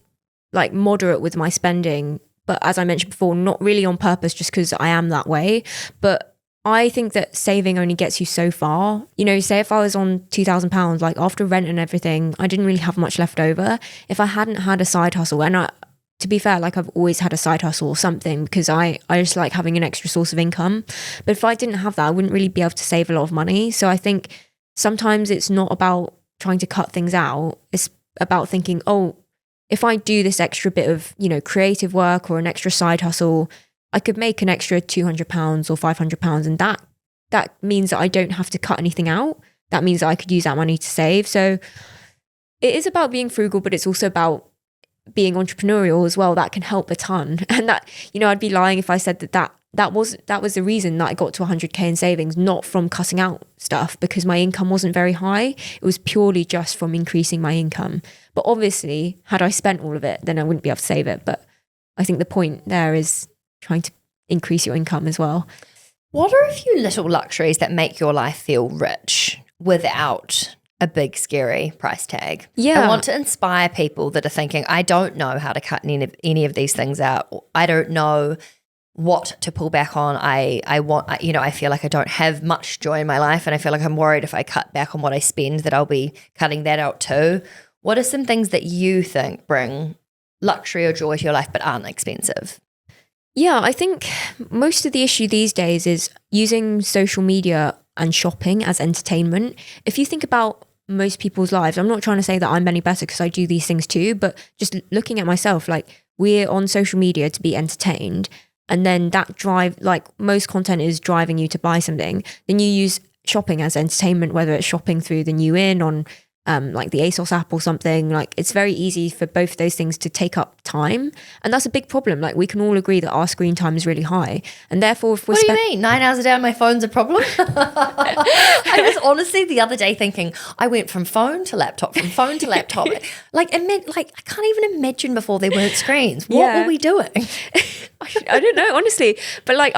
like moderate with my spending, but as I mentioned before, not really on purpose, just because I am that way. But I think that saving only gets you so far. Say if I was on £2,000, like after rent and everything, I didn't really have much left over. If I hadn't had a side hustle, and to be fair, like I've always had a side hustle or something because I just like having an extra source of income. But if I didn't have that, I wouldn't really be able to save a lot of money. So I think sometimes it's not about trying to cut things out. It's about thinking, oh, if I do this extra bit of, creative work or an extra side hustle, I could make an extra £200 or £500, and that means that I don't have to cut anything out. that means I could use that money to save. So it is about being frugal, but it's also about being entrepreneurial as well. That can help a ton. And that, I'd be lying if I said that was the reason that I got to 100k in savings, not from cutting out stuff, because my income wasn't very high. It was purely just from increasing my income. But obviously, had I spent all of it, then I wouldn't be able to save it. But I think the point there is trying to increase your income as well. What are a few little luxuries that make your life feel rich without a big scary price tag? Yeah. I want to inspire people that are thinking, I don't know how to cut any of these things out. I don't know what to pull back on. I feel like I don't have much joy in my life, and I feel like I'm worried if I cut back on what I spend that I'll be cutting that out too. What are some things that you think bring luxury or joy to your life but aren't expensive? Yeah, I think most of the issue these days is using social media and shopping as entertainment. If you think about most people's lives, I'm not trying to say that I'm any better because I do these things too, but just looking at myself, like, we're on social media to be entertained, and then that drive, like, most content is driving you to buy something. Then you use shopping as entertainment, whether it's shopping through the new in on like the ASOS app or something. Like, it's very easy for both of those things to take up time, and that's a big problem. Like, we can all agree that our screen time is really high, and therefore if we're what do you mean 9 hours a day on my phone's a problem? I was honestly the other day thinking, I went from phone to laptop like I can't even imagine before there weren't screens. What were we doing? I don't know, honestly, but like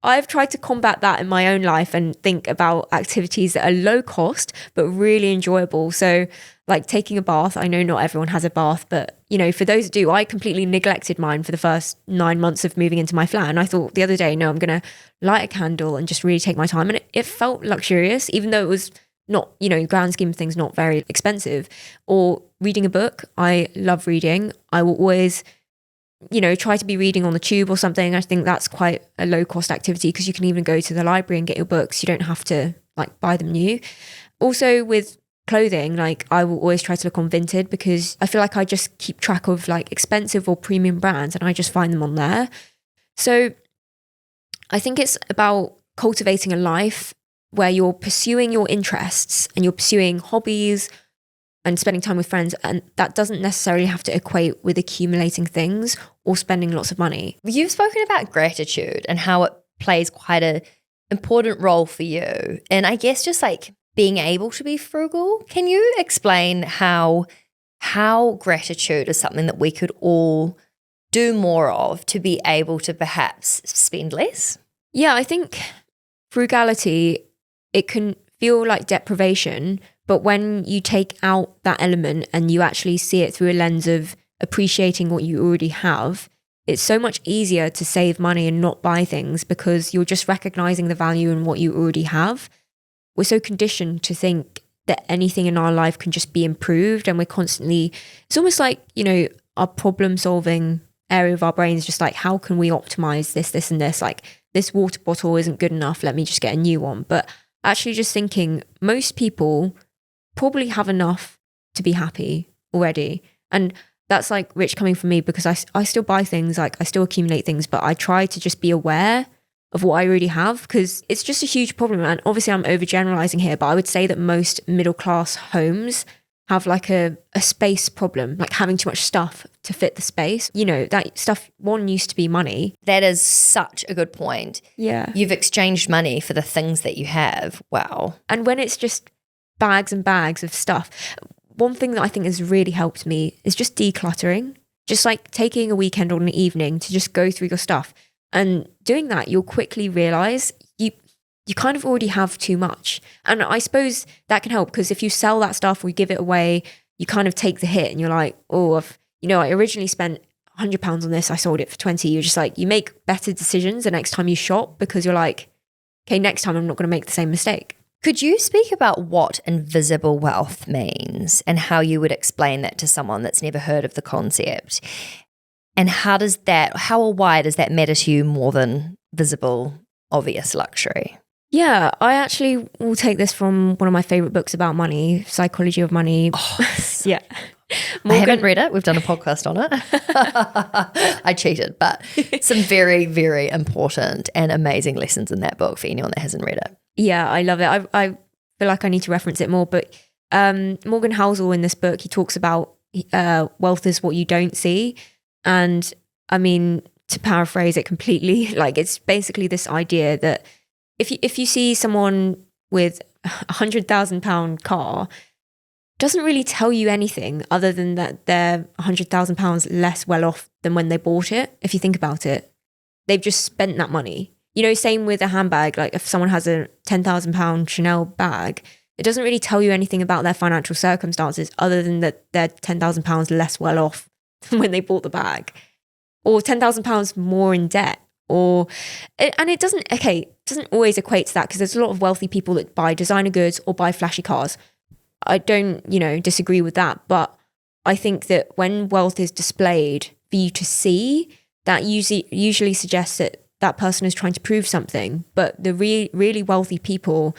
I've tried to combat that in my own life and think about activities that are low cost but really enjoyable. So like taking a bath. I know not everyone has a bath, but for those that do, I completely neglected mine for the first 9 months of moving into my flat. And I thought the other day, no, I'm going to light a candle and just really take my time. And it felt luxurious, even though it was not, grand scheme of things, not very expensive. Or reading a book. I love reading. I will always try to be reading on the tube or something. I think that's quite a low cost activity because you can even go to the library and get your books. You don't have to like buy them new. Also with clothing, like I will always try to look on Vinted because I feel like I just keep track of like expensive or premium brands and I just find them on there. So I think it's about cultivating a life where you're pursuing your interests and you're pursuing hobbies and spending time with friends, and that doesn't necessarily have to equate with accumulating things or spending lots of money. You've spoken about gratitude and how it plays quite an important role for you. And I guess just like being able to be frugal, can you explain how gratitude is something that we could all do more of to be able to perhaps spend less? Yeah, I think frugality, it can feel like deprivation, but when you take out that element and you actually see it through a lens of appreciating what you already have, it's so much easier to save money and not buy things because you're just recognizing the value in what you already have. We're so conditioned to think that anything in our life can just be improved, and we're constantly, it's almost like, our problem solving area of our brain is just like, how can we optimize this and this? Like, this water bottle isn't good enough, let me just get a new one. But actually just thinking most people probably have enough to be happy already. And that's like rich coming from me because I still buy things, like I still accumulate things, but I try to just be aware of what I already have because it's just a huge problem. And obviously I'm overgeneralizing here, but I would say that most middle class homes have like a space problem, like having too much stuff to fit the space. That stuff, one, used to be money. That is such a good point. Yeah. You've exchanged money for the things that you have. Wow. And when it's just bags and bags of stuff, one thing that I think has really helped me is just decluttering. Just like taking a weekend or an evening to just go through your stuff. And doing that, you'll quickly realize you kind of already have too much. And I suppose that can help because if you sell that stuff or you give it away, you kind of take the hit and you're like, oh, I originally spent £100 on this, I sold it for 20. You're just like, you make better decisions the next time you shop because you're like, okay, next time I'm not going to make the same mistake. Could you speak about what invisible wealth means and how you would explain that to someone that's never heard of the concept? And how or why does that matter to you more than visible, obvious luxury? Yeah, I actually will take this from one of my favorite books about money, Psychology of Money. Oh, yeah. I haven't read it. We've done a podcast on it. I cheated, but some very, very important and amazing lessons in that book for anyone that hasn't read it. Yeah, I love it. I feel like I need to reference it more, but Morgan Housel in this book, he talks about wealth is what you don't see. And I mean, to paraphrase it completely, like it's basically this idea that if you see someone with £100,000 car, doesn't really tell you anything other than that they're £100,000 less well off than when they bought it. If you think about it, they've just spent that money. You know, same with a handbag. Like if someone has a £10,000 Chanel bag, it doesn't really tell you anything about their financial circumstances other than that they're £10,000 less well off than when they bought the bag, or £10,000 more in debt. And it doesn't always equate to that, because there's a lot of wealthy people that buy designer goods or buy flashy cars. I don't, disagree with that. But I think that when wealth is displayed for you to see, that usually suggests that that person is trying to prove something. But the really wealthy people,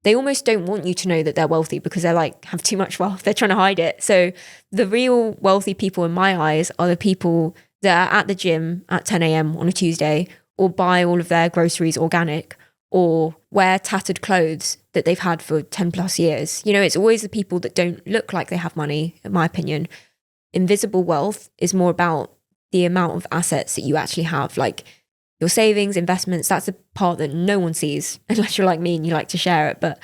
they almost don't want you to know that they're wealthy because they're like, have too much wealth. They're trying to hide it. So the real wealthy people in my eyes are the people that are at the gym at 10 a.m. on a Tuesday, or buy all of their groceries organic, or wear tattered clothes that they've had for 10 plus years. It's always the people that don't look like they have money, in my opinion. Invisible wealth is more about the amount of assets that you actually have, like your savings, investments. That's the part that no one sees, unless you're like me and you like to share it. But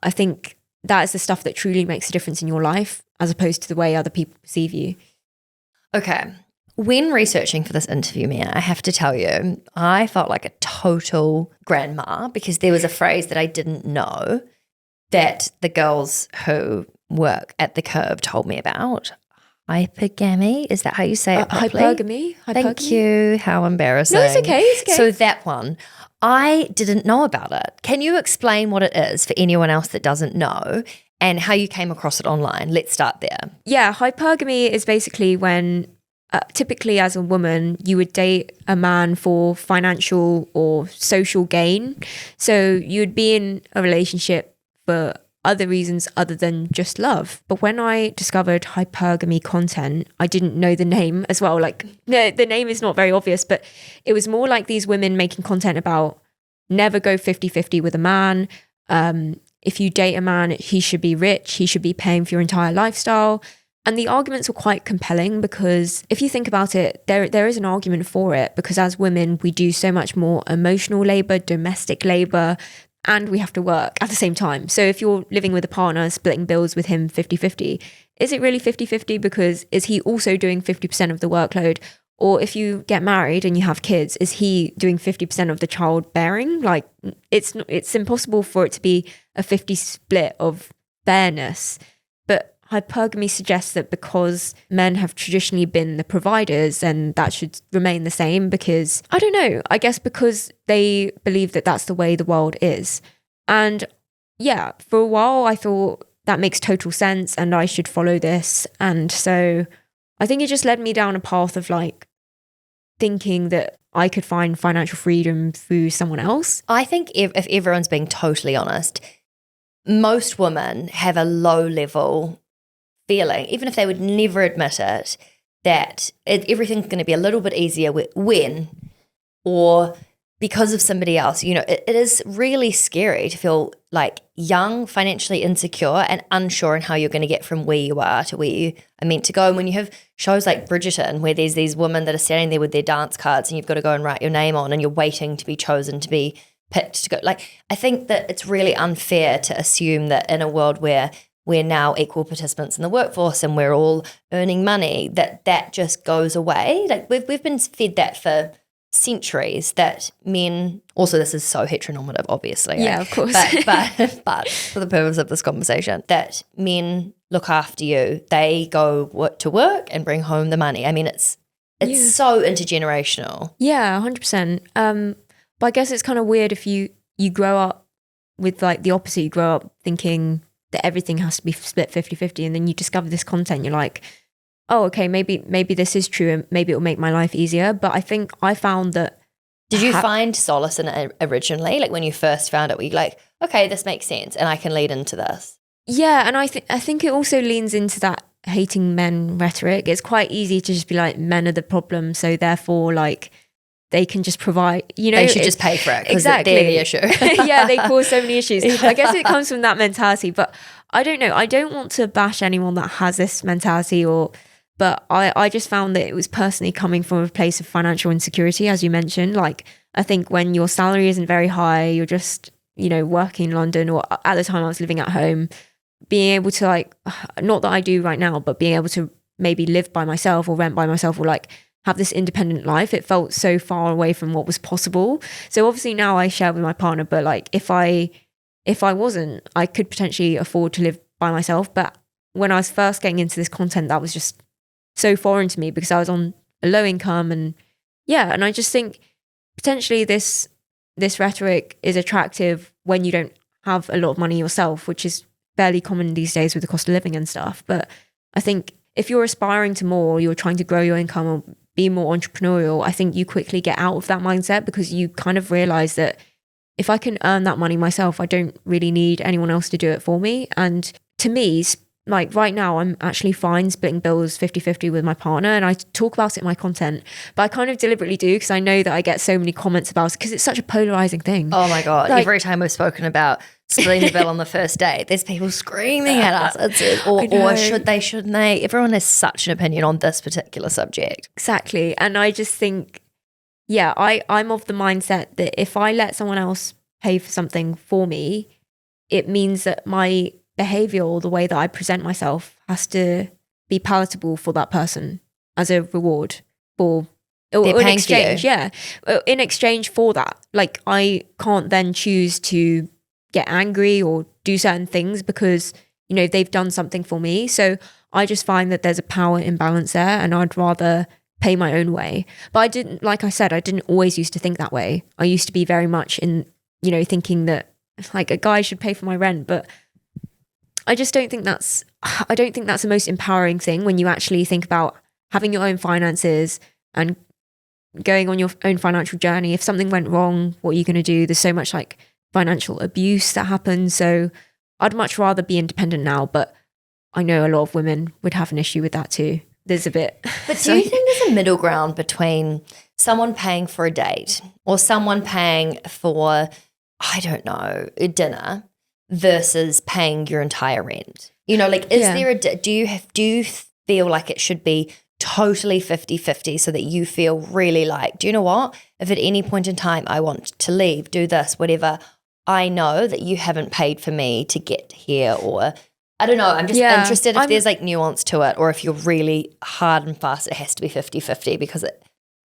I think that is the stuff that truly makes a difference in your life, as opposed to the way other people perceive you. Okay. When researching for this interview, Mia, I have to tell you, I felt like a total grandma, because there was a phrase that I didn't know that the girls who work at the Curb told me about. Hypergamy, is that how you say it properly? Hypergamy. Thank you. How embarrassing. No, it's okay. So that one, I didn't know about it. Can you explain what it is for anyone else that doesn't know, and how you came across it online? Let's start there. Yeah, hypergamy is basically when typically as a woman, you would date a man for financial or social gain. So you would be in a relationship for other reasons other than just love. But when I discovered hypergamy content, I didn't know the name as well. Like the name is not very obvious, but it was more like these women making content about never go 50-50 with a man. If you date a man, he should be rich. He should be paying for your entire lifestyle. And the arguments were quite compelling, because if you think about it, there is an argument for it, because as women, we do so much more emotional labor, domestic labor, and we have to work at the same time. So if you're living with a partner, splitting bills with him 50-50, is it really 50-50? Because is he also doing 50% of the workload? Or if you get married and you have kids, is he doing 50% of the childbearing? Like it's impossible for it to be a 50 split of fairness. But hypergamy suggests that because men have traditionally been the providers, then that should remain the same, because, I don't know, I guess because they believe that that's the way the world is. And yeah, for a while I thought that makes total sense and I should follow this. And so I think it just led me down a path of like thinking that I could find financial freedom through someone else. I think if everyone's being totally honest, most women have a low level feeling, even if they would never admit it, that everything's going to be a little bit easier when, or because of somebody else. It is really scary to feel like young, financially insecure, and unsure in how you're going to get from where you are to where you are meant to go. And when you have shows like Bridgerton, where there's these women that are standing there with their dance cards and you've got to go and write your name on, and you're waiting to be chosen to be picked to go. Like, I think that it's really unfair to assume that in a world where we're now equal participants in the workforce and we're all earning money, that just goes away. Like we've been fed that for centuries, that men, also this is so heteronormative, obviously. Yeah, of course. But for the purpose of this conversation, that men look after you. They go to work and bring home the money. I mean, it's so intergenerational. Yeah, 100%. But I guess it's kind of weird if you grow up with like the opposite. You grow up thinking that everything has to be split 50-50, and then you discover this content, you're like, oh, okay, maybe this is true, and maybe it'll make my life easier. But I think I found that. Did you find solace in it originally? Like when you first found it, were you like, okay, this makes sense and I can lead into this? Yeah, and I think it also leans into that hating men rhetoric. It's quite easy to just be like, men are the problem, so therefore like they can just provide, they should just pay for it because they're the issue. Yeah, they cause so many issues. I guess it comes from that mentality, but I don't know. I don't want to bash anyone that has this mentality but I just found that it was personally coming from a place of financial insecurity, as you mentioned. Like, I think when your salary isn't very high, you're just, working in London, or at the time I was living at home, being able to, like, not that I do right now, but being able to maybe live by myself or rent by myself or like have this independent life, it felt so far away from what was possible. So obviously now I share with my partner, but like if I wasn't, I could potentially afford to live by myself. But when I was first getting into this content, that was just so foreign to me because I was on a low income, and I just think potentially this rhetoric is attractive when you don't have a lot of money yourself, which is fairly common these days with the cost of living and stuff. But I think if you're aspiring to more, you're trying to grow your income or be more entrepreneurial, I think you quickly get out of that mindset because you kind of realize that if I can earn that money myself, I don't really need anyone else to do it for me. And to me, like right now, I'm actually fine splitting bills 50-50 with my partner, and I talk about it in my content, but I kind of deliberately do because I know that I get so many comments about it because it's such a polarizing thing. Oh my God. Like, every time we've spoken about splitting the bill on the first date, there's people screaming at us. Or should they, shouldn't they? Everyone has such an opinion on this particular subject. Exactly. And I just think, I'm of the mindset that if I let someone else pay for something for me, it means that my behavior or the way that I present myself has to be palatable for that person as a reward or in exchange. Yeah. In exchange for that. Like, I can't then choose to get angry or do certain things because, they've done something for me. So I just find that there's a power imbalance there, and I'd rather pay my own way. But like I said, I didn't always used to think that way. I used to be very much in, thinking that like a guy should pay for my rent, but I don't think that's the most empowering thing when you actually think about having your own finances and going on your own financial journey. If something went wrong, what are you going to do? There's so much like financial abuse that happens. So I'd much rather be independent now, but I know a lot of women would have an issue with that too. There's a bit. But do you think there's a middle ground between someone paying for a date or someone paying for, I don't know, a dinner versus paying your entire rent? Like, is there do you feel like it should be totally 50-50 so that you feel really like, do you know what? If at any point in time I want to leave, do this, whatever, I know that you haven't paid for me to get here, or I don't know. I'm just interested if there's like nuance to it, or if you're really hard and fast, it has to be 50-50 because it.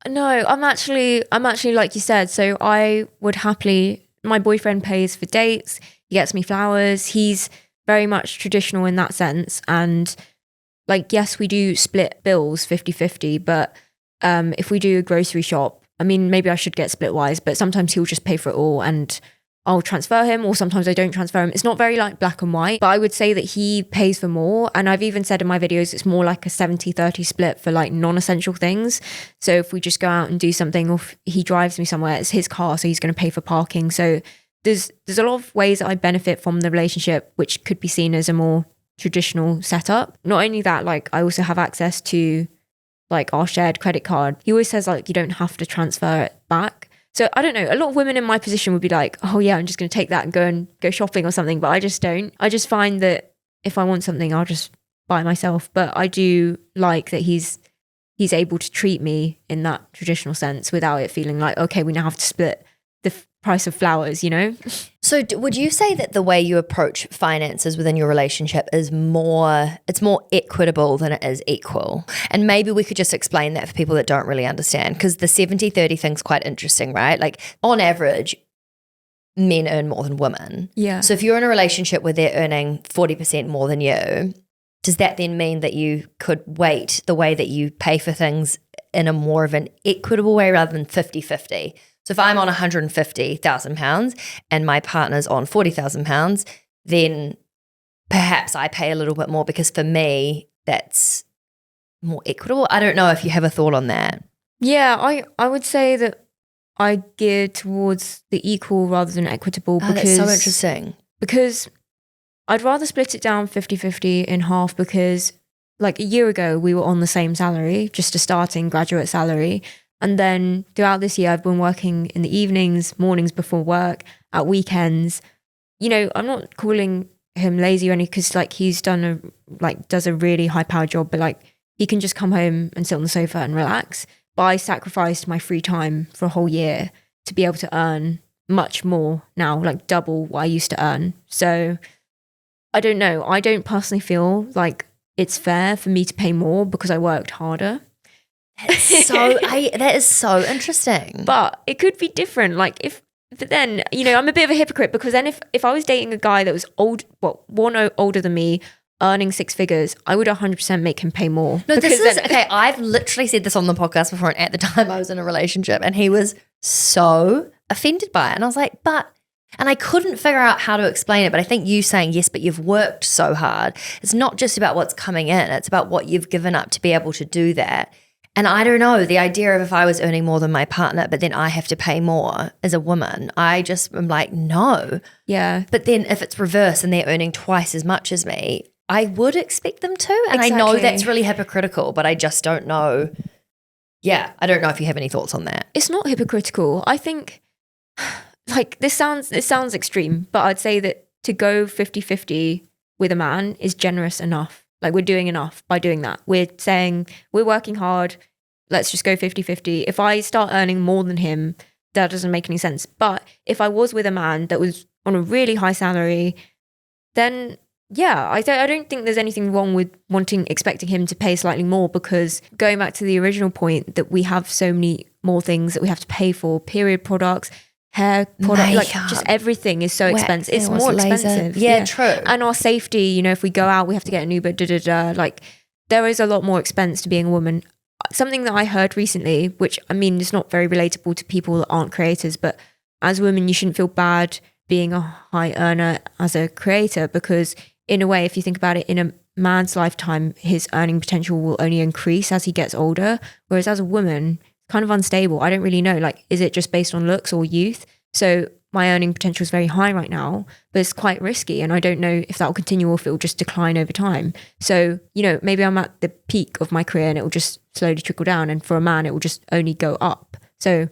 No, I'm actually like you said. So I would happily, my boyfriend pays for dates. He gets me flowers. He's very much traditional in that sense. And like, yes, we do split bills 50-50, but if we do a grocery shop, I mean, maybe I should get splitwise, but sometimes he'll just pay for it all and I'll transfer him, or sometimes I don't transfer him. It's not very like black and white, but I would say that he pays for more. And I've even said in my videos, it's more like a 70-30 split for like non-essential things. So if we just go out and do something, or if he drives me somewhere, it's his car, so he's going to pay for parking. So there's a lot of ways that I benefit from the relationship, which could be seen as a more traditional setup. Not only that, like I also have access to like our shared credit card. He always says like you don't have to transfer it back. So I don't know, a lot of women in my position would be like, oh yeah, I'm just going to take that and go shopping or something. But I just don't. I just find that if I want something, I'll just buy myself. But I do like that he's able to treat me in that traditional sense without it feeling like, okay, we now have to split the price of flowers, So would you say that the way you approach finances within your relationship is more equitable than it is equal? And maybe we could just explain that for people that don't really understand, because the 70-30 thing's quite interesting, right? Like on average, men earn more than women. Yeah. So if you're in a relationship where they're earning 40% more than you, does that then mean that you could weight the way that you pay for things in a more of an equitable way rather than 50-50? So if I'm on £150,000 and my partner's on £40,000, then perhaps I pay a little bit more because for me, that's more equitable. I don't know if you have a thought on that. Yeah, I would say that I gear towards the equal rather than equitable. Because that's so interesting. Because I'd rather split it down 50-50 in half, because like a year ago, we were on the same salary, just a starting graduate salary. And then throughout this year, I've been working in the evenings, mornings before work, at weekends. You know, I'm not calling him lazy or anything, because like he's does a really high powered job, but like he can just come home and sit on the sofa and relax. But I sacrificed my free time for a whole year to be able to earn much more now, like double what I used to earn. So I don't know. I don't personally feel like it's fair for me to pay more because I worked harder. That is so interesting. But it could be different. Like but then, you know, I'm a bit of a hypocrite, because then if I was dating a guy that was older than me, earning six figures, I would 100% make him pay more. No, okay, I've literally said this on the podcast before, and at the time I was in a relationship, and he was so offended by it. And I was like, and I couldn't figure out how to explain it, but I think you saying, yes, but you've worked so hard. It's not just about what's coming in, it's about what you've given up to be able to do that. And I don't know, the idea of if I was earning more than my partner, but then I have to pay more as a woman, I just am like, no. Yeah. But then if it's reverse and they're earning twice as much as me, I would expect them to. And I know that's really hypocritical, but I just don't know. Yeah, I don't know if you have any thoughts on that. It's not hypocritical. I think, like, this sounds extreme, but I'd say that to go 50-50 with a man is generous enough. Like, we're doing enough by doing that. We're saying we're working hard. Let's just go 50-50. If I start earning more than him, that doesn't make any sense. But if I was with a man that was on a really high salary, then yeah, I don't think there's anything wrong with expecting him to pay slightly more, because going back to the original point that we have so many more things that we have to pay for, period products, hair products, like just everything is so expensive. It's more expensive. Yeah, true. And our safety, you know, if we go out, we have to get an Uber, like there is a lot more expense to being a woman. Something that I heard recently, which I mean, is not very relatable to people that aren't creators, but as women, you shouldn't feel bad being a high earner as a creator, because in a way, if you think about it, in a man's lifetime, his earning potential will only increase as he gets older. Whereas as a woman, it's kind of unstable. I don't really know. Like, is it just based on looks or youth? So my earning potential is very high right now, but it's quite risky. And I don't know if that will continue or if it will just decline over time. So, you know, maybe I'm at the peak of my career and it will just slowly trickle down. And for a man, it will just only go up. So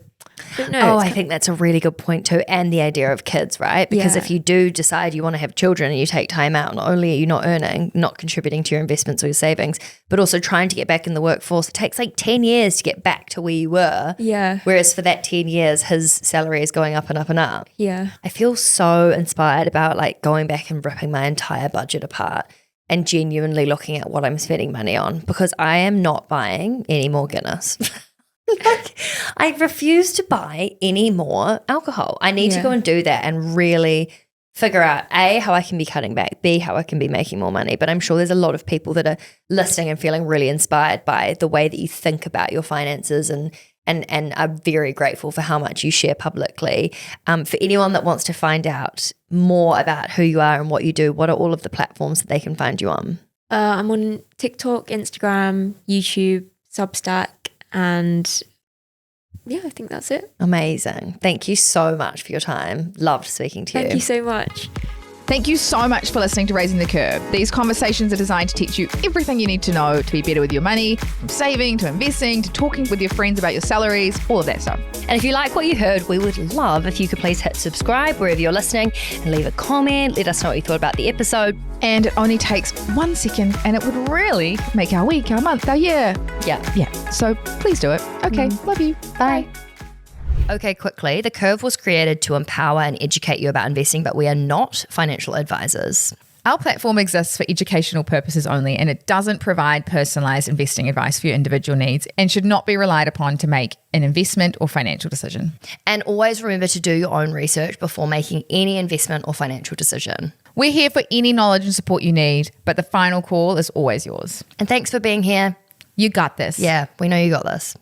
I think that's a really good point too. And the idea of kids, right? Because if you do decide you want to have children and you take time out, not only are you not earning, not contributing to your investments or your savings, but also trying to get back in the workforce. It takes like 10 years to get back to where you were. Yeah. Whereas for that 10 years, his salary is going up and up and up. Yeah. I feel so inspired about like going back and ripping my entire budget apart and genuinely looking at what I'm spending money on, because I am not buying any more Guinness. Like, I refuse to buy any more alcohol. I need to go and do that and really figure out A, how I can be cutting back, B, how I can be making more money. But I'm sure there's a lot of people that are listening and feeling really inspired by the way that you think about your finances and are very grateful for how much you share publicly. For anyone that wants to find out more about who you are and what you do, what are all of the platforms that they can find you on? I'm on TikTok, Instagram, YouTube, Substack, and yeah, I think that's it. Amazing. Thank you so much for your time. Loved speaking to you. Thank you so much. Thank you so much for listening to Raising the Curve. These conversations are designed to teach you everything you need to know to be better with your money, from saving to investing to talking with your friends about your salaries, all of that stuff. And if you like what you heard, we would love if you could please hit subscribe wherever you're listening and leave a comment. Let us know what you thought about the episode. And it only takes 1 second and it would really make our week, our month, our year. Yeah. So please do it. Okay. Love you. Bye. Okay, quickly. The Curve was created to empower and educate you about investing, but we are not financial advisors. Our platform exists for educational purposes only, and it doesn't provide personalized investing advice for your individual needs and should not be relied upon to make an investment or financial decision. And always remember to do your own research before making any investment or financial decision. We're here for any knowledge and support you need, but the final call is always yours. And thanks for being here. You got this. Yeah, we know you got this.